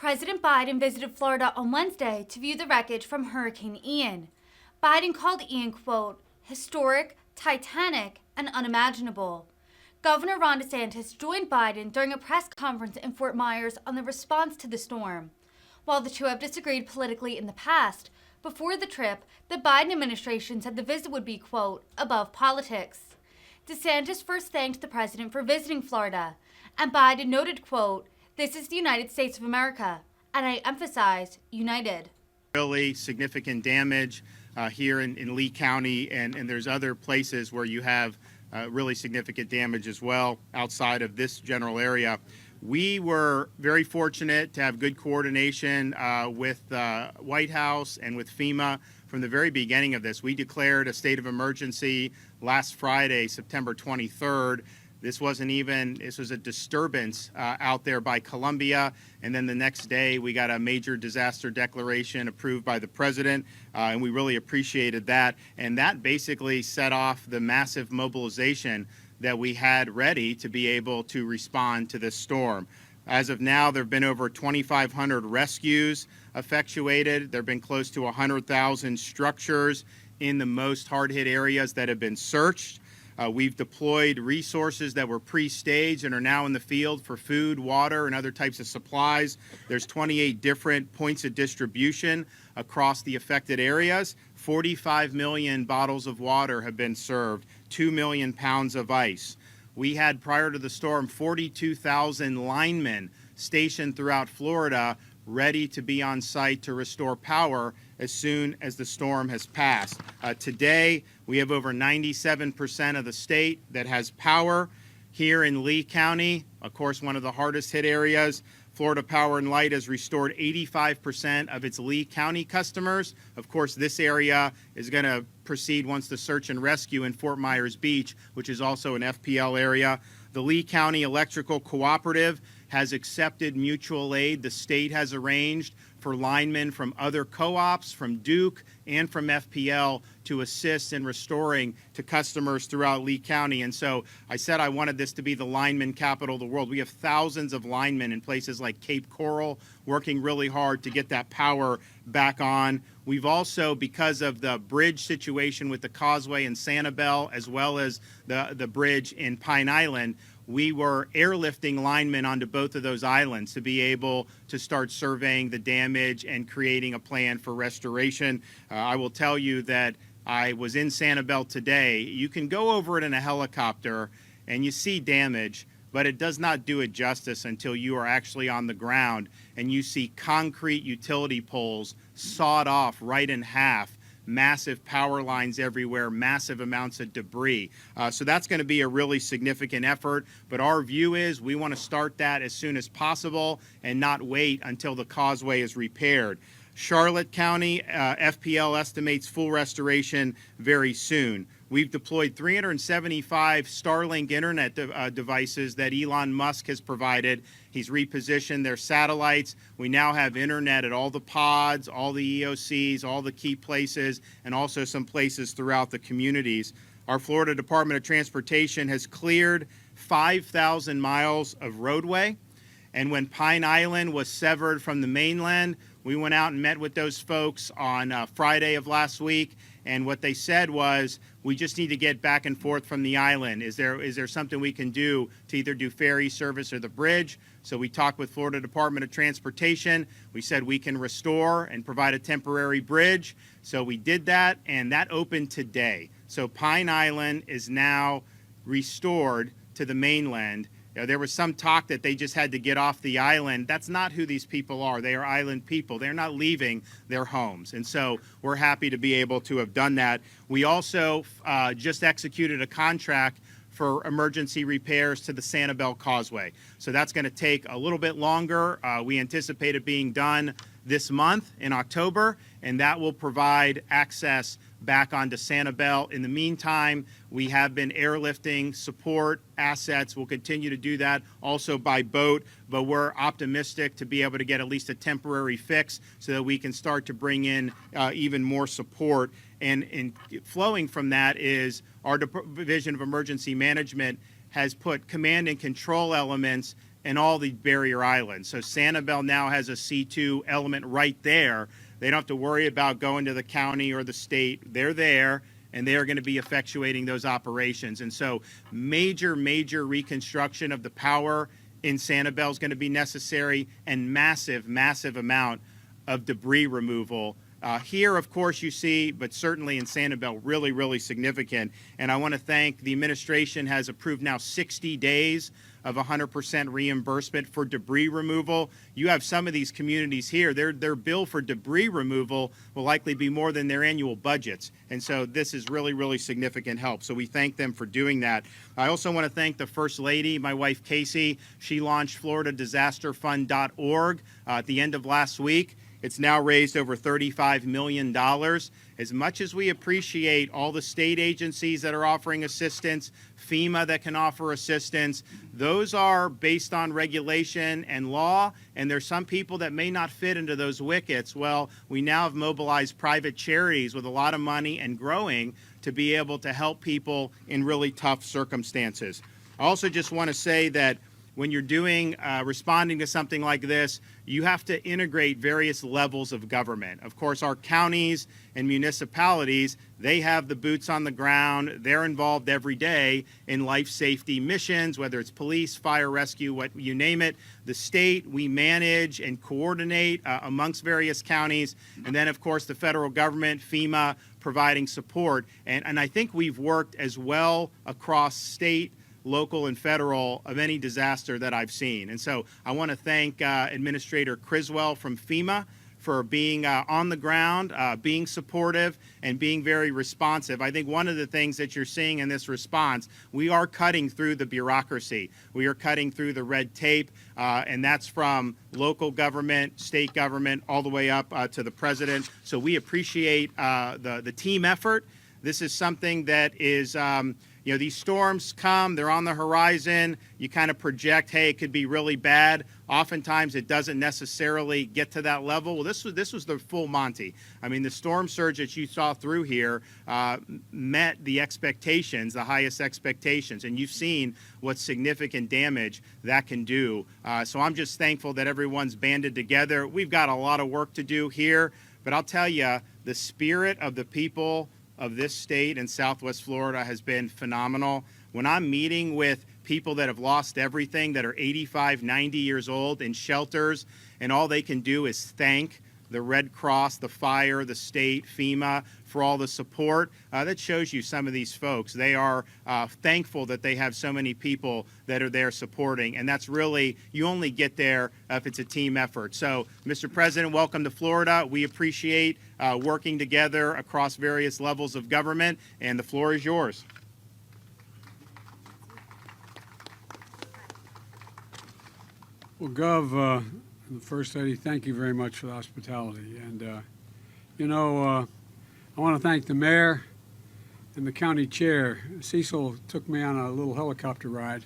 President Biden visited Florida on Wednesday to view the wreckage from Hurricane Ian. Biden called Ian, quote, historic, titanic, and unimaginable. Governor Ron DeSantis joined Biden during a press conference in Fort Myers on the response to the storm. While the two have disagreed politically in the past, before the trip, the Biden administration said the visit would be, quote, above politics. DeSantis first thanked the president for visiting Florida, and Biden noted, quote, this is the United States of America, and I emphasize united. Really significant damage here in Lee County, and there's other places where you have really significant damage as well outside of this general area. We were very fortunate to have good coordination with the White House and with FEMA from the very beginning of this. We declared a state of emergency last Friday, September 23rd. This was a disturbance out there by Columbia, and then the next day we got a major disaster declaration approved by the president, and we really appreciated that. And that basically set off the massive mobilization that we had ready to be able to respond to this storm. As of now, there have been over 2,500 rescues effectuated. There have been close to 100,000 structures in the most hard-hit areas that have been searched. We've deployed resources that were pre-staged and are now in the field for food, water, and other types of supplies. There's 28 different points of distribution across the affected areas. 45 million bottles of water have been served, 2 million pounds of ice. We had, prior to the storm, 42,000 linemen stationed throughout Florida ready to be on site to restore power as soon as the storm has passed. Today, we have over 97% of the state that has power. Here in Lee County, of course, one of the hardest hit areas, Florida Power and Light has restored 85% of its Lee County customers. Of course, this area is going to proceed once the search and rescue in Fort Myers Beach, which is also an FPL area. The Lee County Electrical Cooperative has accepted mutual aid the state has arranged for linemen from other co-ops, from Duke, and from FPL to assist in restoring to customers throughout Lee County. And so I said I wanted this to be the lineman capital of the world. We have thousands of linemen in places like Cape Coral working really hard to get that power back on. We've also, because of the bridge situation with the causeway in Sanibel, as well as the bridge in Pine Island, we were airlifting linemen onto both of those islands to be able to start surveying the damage and creating a plan for restoration. I will tell you that I was in Sanibel today. You can go over it in a helicopter and you see damage, but it does not do it justice until you are actually on the ground and you see concrete utility poles sawed off right in half, massive power lines everywhere, massive amounts of debris. So that's going to be a really significant effort. But our view is we want to start that as soon as possible and not wait until the causeway is repaired. Charlotte County, FPL estimates full restoration very soon. We've deployed 375 Starlink internet devices that Elon Musk has provided. He's repositioned their satellites. We now have internet at all the pods, all the EOCs, all the key places, and also some places throughout the communities. Our Florida Department of Transportation has cleared 5,000 miles of roadway. And when Pine Island was severed from the mainland, we went out and met with those folks on Friday of last week. And what they said was, we just need to get back and forth from the island. Is there something we can do to either do ferry service or the bridge? So we talked with Florida Department of Transportation. We said we can restore and provide a temporary bridge. So we did that, and that opened today. So Pine Island is now restored to the mainland. There was some talk that they just had to get off the island. That's not who these people are. They are island people. They're not leaving their homes. And so we're happy to be able to have done that. We also just executed a contract for emergency repairs to the Sanibel Causeway. So that's going to take a little bit longer. We anticipate it being done this month in October, and that will provide access back onto Sanibel. In the meantime, we have been airlifting support assets. We'll continue to do that also by boat, but we're optimistic to be able to get at least a temporary fix so that we can start to bring in even more support. And flowing from that is our Division of Emergency Management has put command and control elements and all the barrier islands. So Sanibel now has a C2 element right there. They don't have to worry about going to the county or the state. They're there, and they are going to be effectuating those operations. And so major reconstruction of the power in Sanibel is going to be necessary, and massive amount of debris removal. Here, of course, you see, but certainly in Sanibel, really significant. And I want to thank the administration has approved now 60 days of 100% reimbursement for debris removal. You have some of these communities here, their bill for debris removal will likely be more than their annual budgets. And so this is really significant help. So we thank them for doing that. I also want to thank the First Lady, my wife Casey. She launched FloridaDisasterFund.org at the end of last week. It's now raised over $35 million. As much as we appreciate all the state agencies that are offering assistance, FEMA that can offer assistance, those are based on regulation and law, and there's some people that may not fit into those wickets. Well, we now have mobilized private charities with a lot of money and growing to be able to help people in really tough circumstances. I also just want to say that when you're doing responding to something like this, you have to integrate various levels of government. Of course, our counties and municipalities, they have the boots on the ground. They're involved every day in life safety missions, whether it's police, fire, rescue, what you name it. The state, we manage and coordinate amongst various counties. And then, of course, the federal government, FEMA, providing support. And I think we've worked as well across state, local, and federal of any disaster that I've seen. And so I want to thank Administrator Criswell from FEMA for being on the ground, being supportive, and being very responsive. I think one of the things that you're seeing in this response, we are cutting through the bureaucracy. We are cutting through the red tape, and that's from local government, state government, all the way up to the president. So we appreciate the team effort. This is something that is these storms come, they're on the horizon. You kind of project, hey, it could be really bad. Oftentimes, it doesn't necessarily get to that level. Well, this was the full Monty. I mean, the storm surge that you saw through here met the expectations, the highest expectations, and you've seen what significant damage that can do. So I'm just thankful that everyone's banded together. We've got a lot of work to do here, but I'll tell you, the spirit of the people of this state and Southwest Florida has been phenomenal. When I'm meeting with people that have lost everything, that are 85, 90 years old in shelters, and all they can do is thank the Red Cross, the fire, the state, FEMA, for all the support, that shows you some of these folks. They are thankful that they have so many people that are there supporting, and that's really, you only get there if it's a team effort. So, Mr. President, welcome to Florida. We appreciate working together across various levels of government, and the floor is yours. Well, Gov, the First Lady, thank you very much for the hospitality. And, I want to thank the mayor and the county chair. Cecil took me on a little helicopter ride,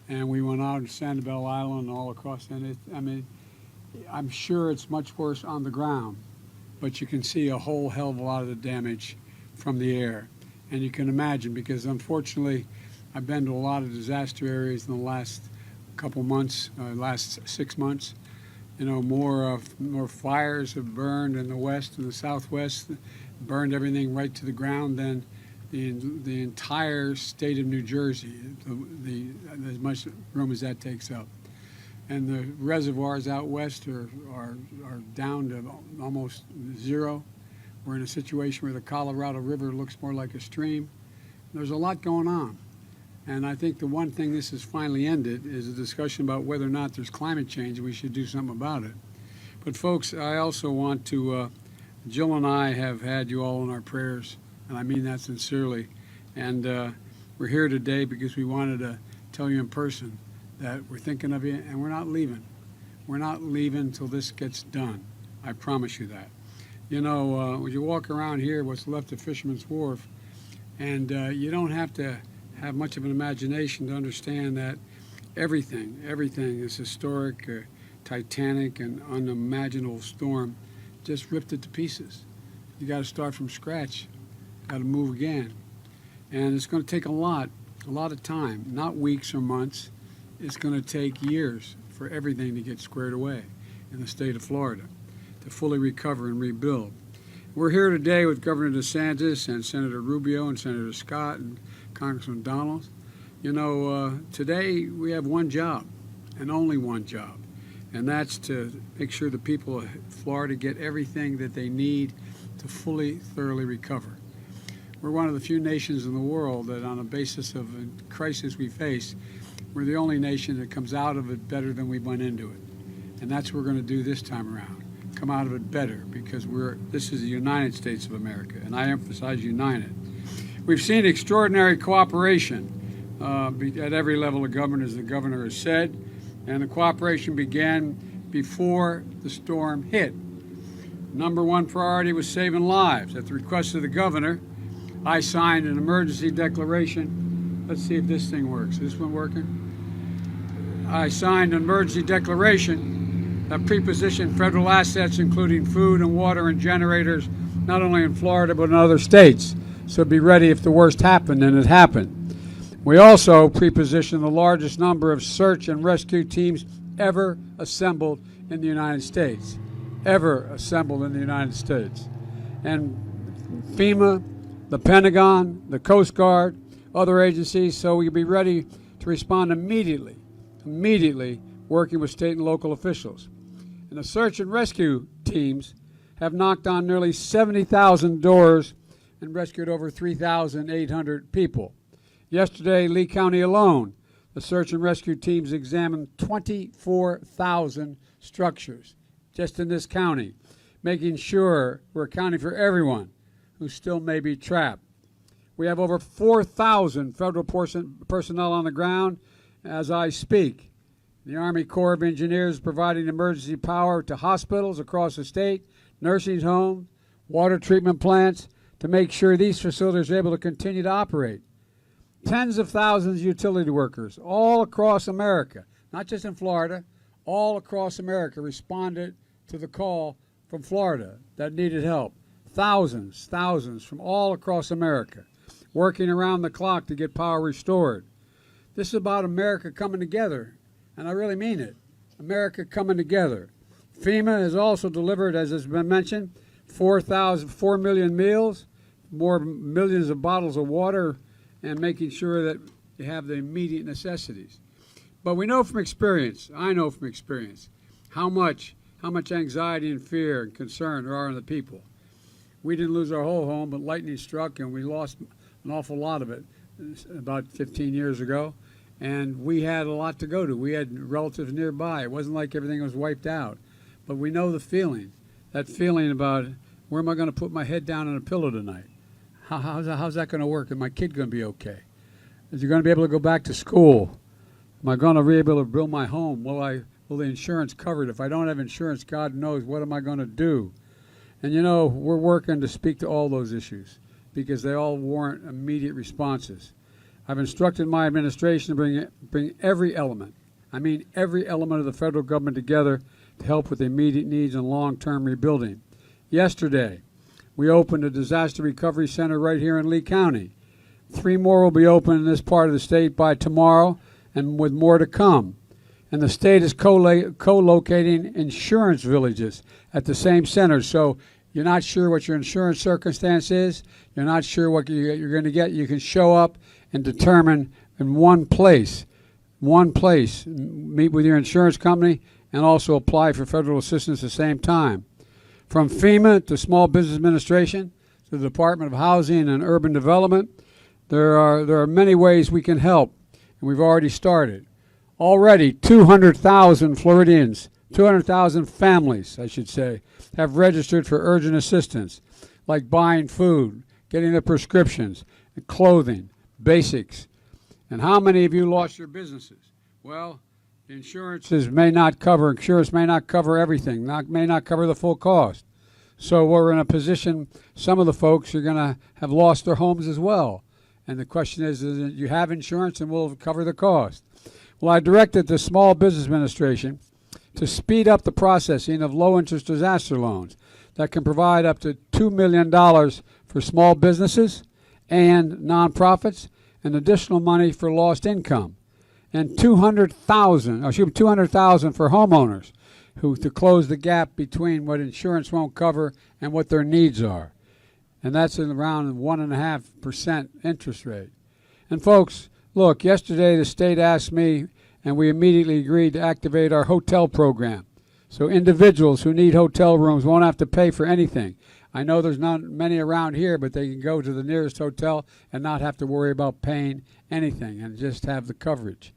and we went out to Sanibel Island and all across. And I'm sure it's much worse on the ground, but you can see a whole hell of a lot of the damage from the air. And you can imagine, because unfortunately, I've been to a lot of disaster areas in the last couple months, last 6 months. More fires have burned in the west and the southwest, burned everything right to the ground than the entire state of New Jersey, as much room as that takes up. And the reservoirs out west are down to almost zero. We're in a situation where the Colorado River looks more like a stream. There's a lot going on. And I think the one thing this has finally ended is a discussion about whether or not there's climate change and we should do something about it. But folks, I also want to, Jill and I have had you all in our prayers, and I mean that sincerely. And we're here today because we wanted to tell you in person that we're thinking of you, and we're not leaving. We're not leaving until this gets done. I promise you that. When you walk around here, what's left of Fisherman's Wharf, and you don't have to have much of an imagination to understand that everything is historic, titanic, and unimaginable storm just ripped it to pieces. You got to start from scratch, got to move again. And it's going to take a lot of time, not weeks or months. it's going to take years for everything to get squared away in the state of Florida to fully recover and rebuild. We're here today with Governor DeSantis and Senator Rubio and Senator Scott and Congressman Donald. Today we have one job and only one job, and that's to make sure the people of Florida get everything that they need to fully, thoroughly recover. We're one of the few nations in the world that, on a basis of a crisis we face, we're the only nation that comes out of it better than we went into it. And that's what we're going to do this time around. Come out of it better, because this is the United States of America, and I emphasize united. We've seen extraordinary cooperation at every level of government, as the governor has said, and the cooperation began before the storm hit. Number one priority was saving lives. At the request of the governor, I signed an emergency declaration. Let's see if this thing works. Is this one working? I signed an emergency declaration that prepositioned federal assets, including food and water and generators, not only in Florida but in other states. So be ready if the worst happened, and it happened. We also prepositioned the largest number of search and rescue teams ever assembled in the United States. Ever assembled in the United States. And FEMA, the Pentagon, the Coast Guard, other agencies, so we can be ready to respond immediately, working with state and local officials. And the search and rescue teams have knocked on nearly 70,000 doors and rescued over 3,800 people. Yesterday, Lee County alone, the search and rescue teams examined 24,000 structures just in this county, making sure we're accounting for everyone who still may be trapped. We have over 4,000 federal personnel on the ground as I speak. The Army Corps of Engineers is providing emergency power to hospitals across the state, nursing homes, water treatment plants, to make sure these facilities are able to continue to operate. Tens of thousands of utility workers all across America, not just in Florida, all across America responded to the call from Florida that needed help. Thousands from all across America, working around the clock to get power restored. This is about America coming together, and I really mean it. America coming together. FEMA has also delivered, as has been mentioned, 4 million meals, more millions of bottles of water, and making sure that you have the immediate necessities. But we know from experience, I know from experience, how much anxiety and fear and concern there are in the people. We didn't lose our whole home, but lightning struck, and we lost an awful lot of it about 15 years ago. And we had a lot to go to. We had relatives nearby. It wasn't like everything was wiped out. But we know the feeling, that feeling about, where am I going to put my head down on a pillow tonight? How's that going to work? Is my kid going to be okay? Is he going to be able to go back to school? Am I going to be able to build my home? Will the insurance cover it? If I don't have insurance, God knows, what am I going to do? And we're working to speak to all those issues because they all warrant immediate responses. I've instructed my administration to bring every element, every element of the federal government together to help with the immediate needs and long-term rebuilding. Yesterday, we opened a disaster recovery center right here in Lee County. 3 more will be open in this part of the state by tomorrow, and with more to come. And the state is co-locating insurance villages at the same center. So you're not sure what your insurance circumstance is, you're not sure what you're going to get, you can show up and determine in one place, meet with your insurance company, and also apply for federal assistance at the same time. From FEMA to Small Business Administration to the Department of Housing and Urban Development, there are many ways we can help, and we've already started. Already 200,000 Floridians, 200,000 families, I should say, have registered for urgent assistance, like buying food, getting their prescriptions, clothing, basics. And how many of you lost your businesses? Well, insurance may not cover everything, may not cover the full cost. So we're in a position, some of the folks are going to have lost their homes as well. And the question is you have insurance and we'll cover the cost. Well, I directed the Small Business Administration to speed up the processing of low-interest disaster loans that can provide up to $2 million for small businesses and nonprofits and additional money for lost income. and 200,000 for homeowners to close the gap between what insurance won't cover and what their needs are. And that's around 1.5% interest rate. And folks, look, yesterday the state asked me, and we immediately agreed to activate our hotel program. So individuals who need hotel rooms won't have to pay for anything. I know there's not many around here, but they can go to the nearest hotel and not have to worry about paying anything and just have the coverage.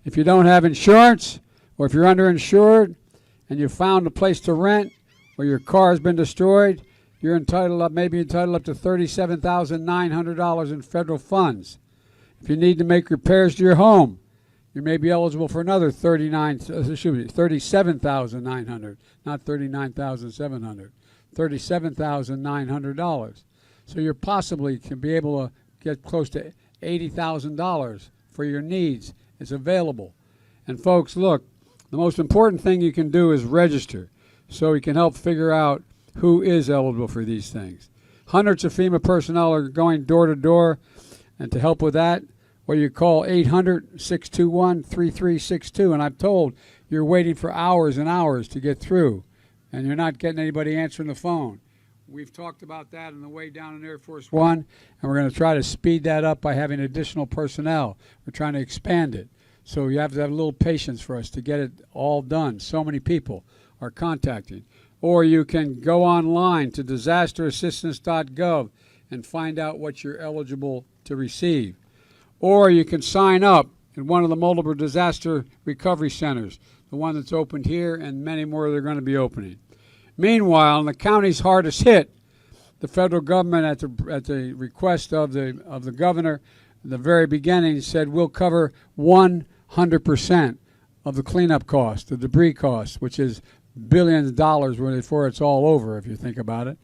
If you don't have insurance, or if you're underinsured and you found a place to rent, or your car has been destroyed, you're entitled up to $37,900 in federal funds. If you need to make repairs to your home, you may be eligible for another $37,900, not $39,700, $37,900. So you possibly can be able to get close to $80,000 for your needs. It's available. And folks, look, the most important thing you can do is register so we can help figure out who is eligible for these things. Hundreds of FEMA personnel are going door to door, and to help with that, or you call 800-621-3362, and I'm told you're waiting for hours and hours to get through, and you're not getting anybody answering the phone. We've talked about that on the way down in Air Force One, and we're going to try to speed that up by having additional personnel. We're trying to expand it. So you have to have a little patience for us to get it all done. So many people are contacting. Or you can go online to disasterassistance.gov and find out what you're eligible to receive. Or you can sign up at one of the multiple disaster recovery centers, the one that's opened here and many more they're going to be opening. Meanwhile, in the counties hardest hit, the federal government, at the request of the governor, at the very beginning, said we'll cover 100% of the cleanup cost, the debris cost, which is billions of dollars before it's all over, if you think about it.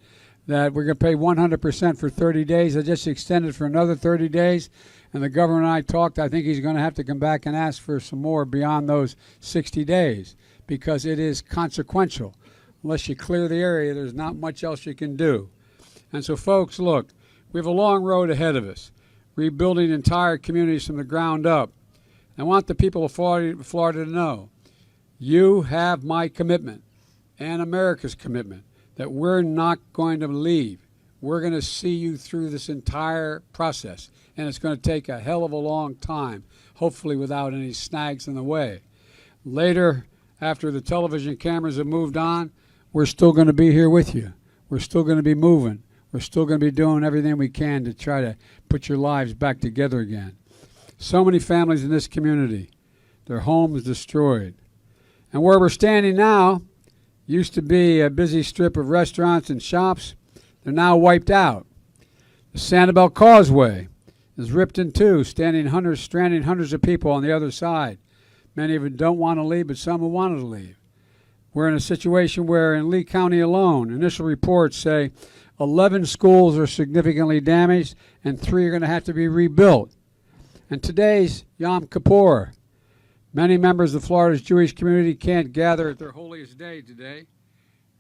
That we're going to pay 100% for 30 days. I just extended for another 30 days. And the governor and I talked. I think he's going to have to come back and ask for some more beyond those 60 days because it is consequential. Unless you clear the area, there's not much else you can do. And so, folks, look, we have a long road ahead of us, rebuilding entire communities from the ground up. I want the people of Florida to know you have my commitment and America's commitment that we're not going to leave. We're going to see you through this entire process, and it's going to take a hell of a long time, hopefully without any snags in the way. Later, after the television cameras have moved on, we're still going to be here with you. We're still going to be moving. We're still going to be doing everything we can to try to put your lives back together again. So many families in this community, their homes destroyed. And where we're standing now used to be a busy strip of restaurants and shops. They're now wiped out. The Sanibel Causeway is ripped in two, stranding hundreds of people on the other side. Many of them don't want to leave, but some have wanted to leave. We're in a situation where in Lee County alone, initial reports say 11 schools are significantly damaged and 3 are going to have to be rebuilt. And today's Yom Kippur. Many members of Florida's Jewish community can't gather at their holiest day today,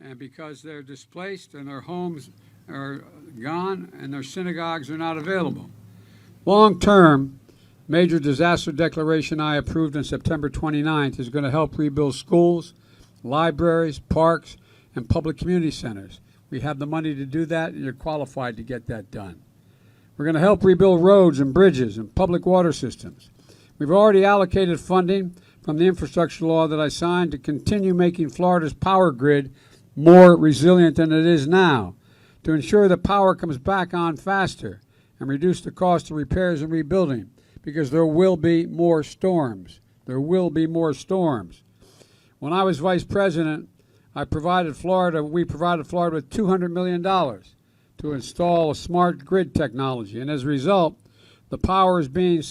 and because they're displaced and their homes are gone and their synagogues are not available. Long term, major disaster declaration I approved on September 29th is going to help rebuild schools, libraries, parks, and public community centers. We have the money to do that, and you're qualified to get that done. We're going to help rebuild roads and bridges and public water systems. We've already allocated funding from the infrastructure law that I signed to continue making Florida's power grid more resilient than it is now, to ensure that power comes back on faster and reduce the cost of repairs and rebuilding, because there will be more storms. There will be more storms. When I was vice president, we provided Florida with $200 million to install a smart grid technology, and as a result, the power is being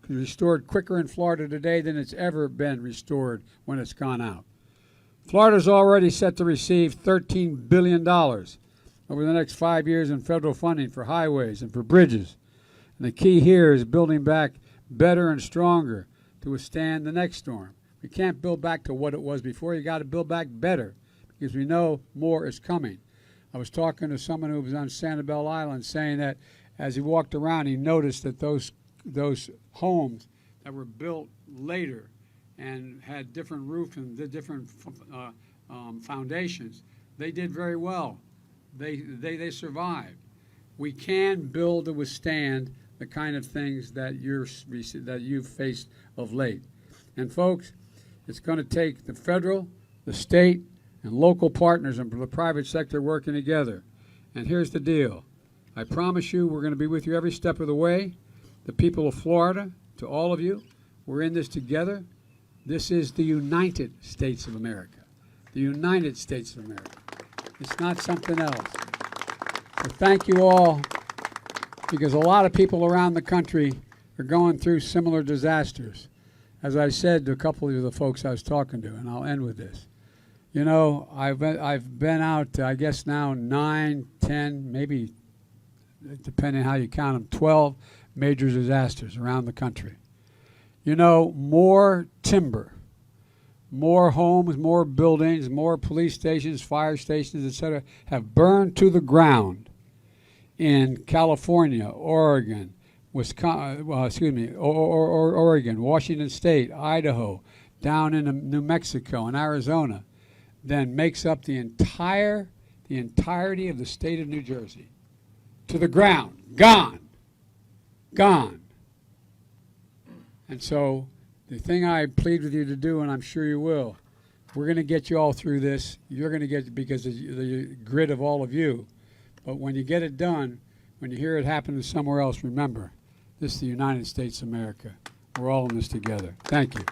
restored quicker in Florida today than it's ever been restored when it's gone out. Florida's already set to receive $13 billion over the next 5 years in federal funding for highways and for bridges. And the key here is building back better and stronger to withstand the next storm. We can't build back to what it was before. You got to build back better because we know more is coming. I was talking to someone who was on Sanibel Island saying that as he walked around, he noticed that those homes that were built later and had different roofs and did different foundations, they did very well. They survived. We can build to withstand the kind of things that you've faced of late. And folks, it's going to take the federal, the state, and local partners and the private sector working together. And here's the deal. I promise you we're going to be with you every step of the way. The people of Florida, to all of you, we're in this together. This is the United States of America. The United States of America. It's not something else. So thank you all, because a lot of people around the country are going through similar disasters. As I said to a couple of the folks I was talking to, and I'll end with this. You know, I've been out, I guess now 9, 10, maybe, depending how you count them, 12 major disasters around the country. You know, more timber, more homes, more buildings, more police stations, fire stations, etc., have burned to the ground in California, Oregon, Oregon, Washington State, Idaho, down in New Mexico and Arizona, than makes up the entirety of the state of New Jersey. To the ground, gone. And so the thing I plead with you to do, and I'm sure you will, we're going to get you all through this. You're going to get it because of the grit of all of you. But when you get it done, when you hear it happen to somewhere else, remember, this is the United States of America. We're all in this together. Thank you.